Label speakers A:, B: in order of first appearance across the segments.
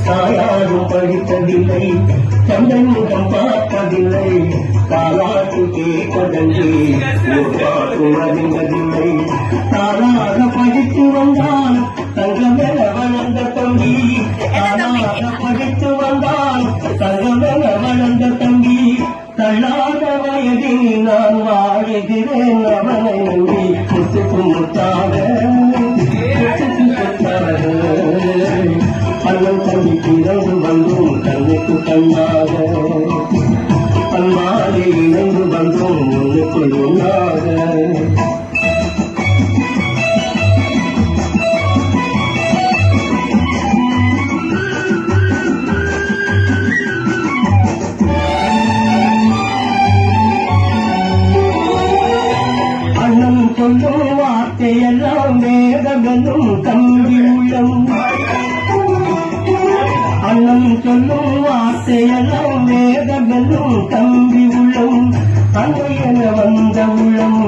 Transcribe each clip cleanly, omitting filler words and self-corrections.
A: தாயாரும் படித்ததில்லை, சந்தமுகம் பார்ப்பதில்லை, தாலாட்டு கேட்பதன்றி பாட்டும் அறிந்ததில்லை. தானாக படித்து வந்தால் தங்கமென வளர்ந்த தம்பி, தானாக படித்து வந்தால் தங்கமென வளர்ந்த தம்பி. தள்ளாத வயதில் நான் வாழுகிறேன் அவனை நம்பி. முத்துக்கு முத்தாக முத்துக்கு சொத்தாக அண்ணன் தம்பி பிறந்து வந்தோம் கண்ணுக்கு கண்ணாக, அன்பாலே இணைந்து வந்தோம் முன்னுக்குள் ஒன்றாக. சொல்லும் வார்த்தையெல்லாம் வேதமெனும் தம்பி உள்ளம், அண்ணன் சொல்லும் வார்த்தையெல்லாம் வேதமெனும் தம்பி உள்ளம். அன்னையென வந்த உள்ளம்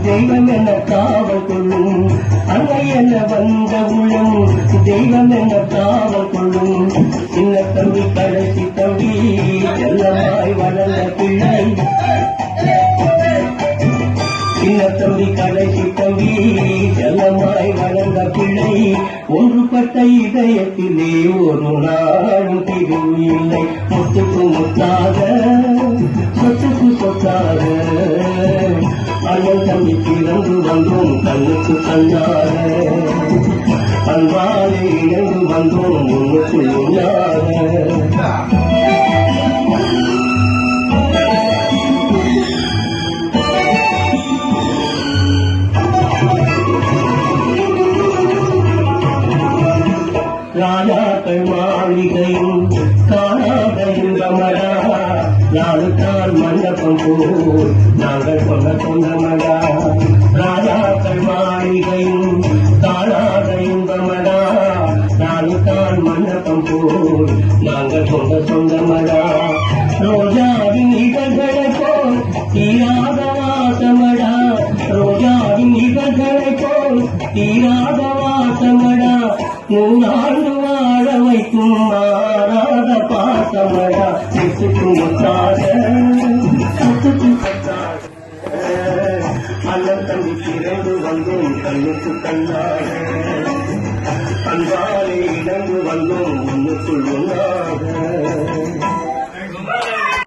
A: தெய்வம் என காவல் கொள்ளும், அன்னையென வந்த உள்ளம் தெய்வம் என காவல் கொள்ளும். சின்ன தம்பி கடைசி தம்பி செல்லமாய் வளர்ந்த பிள்ளை, சின்ன தம்பி கடைசி தம்பி செல்லமாய் வளர்ந்த பிள்ளை. ஒன்றுபட்ட இதயத்திலே ஒரு நாளும் பிரிவு இல்லை. முத்துக்கு முத்தாக சொத்துக்கு சொத்தாக அண்ணன் தம்பி பிறந்து வந்தோம் கண்ணுக்கு கண்ணாக, அன்பாலே இணைந்து வந்தோம் முன்னுக்கு ஒன்றாக. ராஜாக்கள் மாளிகையும் காணாத இன்பமடா, நாளுக்கால் மண்டபம் போல் நாங்கள் சொன்ன சொந்தமடா. ராஜாக்கள் மாளிகையும் காணாத இன்பமடா, நாளுக்கால் மண்டபம் போல் நாங்கள் சொன்ன சொந்தமடா. ரோஜாவின் இதழ்களை போல் தீராத வாசமடா, ரோஜாவின் இதழ்களை போல் தீராத வாசமடா. நூறாண்டு வாழ வைக்கும் மாறாத பாசமடா. முத்துக்கு முத்தாக முத்துக்கு சொத்தாக அண்ணன் தம்பி பிறந்து வந்தோம் கண்ணுக்கு கண்ணாக, அன்பாலே இணைந்து வந்தோம் முன்னுக்குள் ஒன்றாக.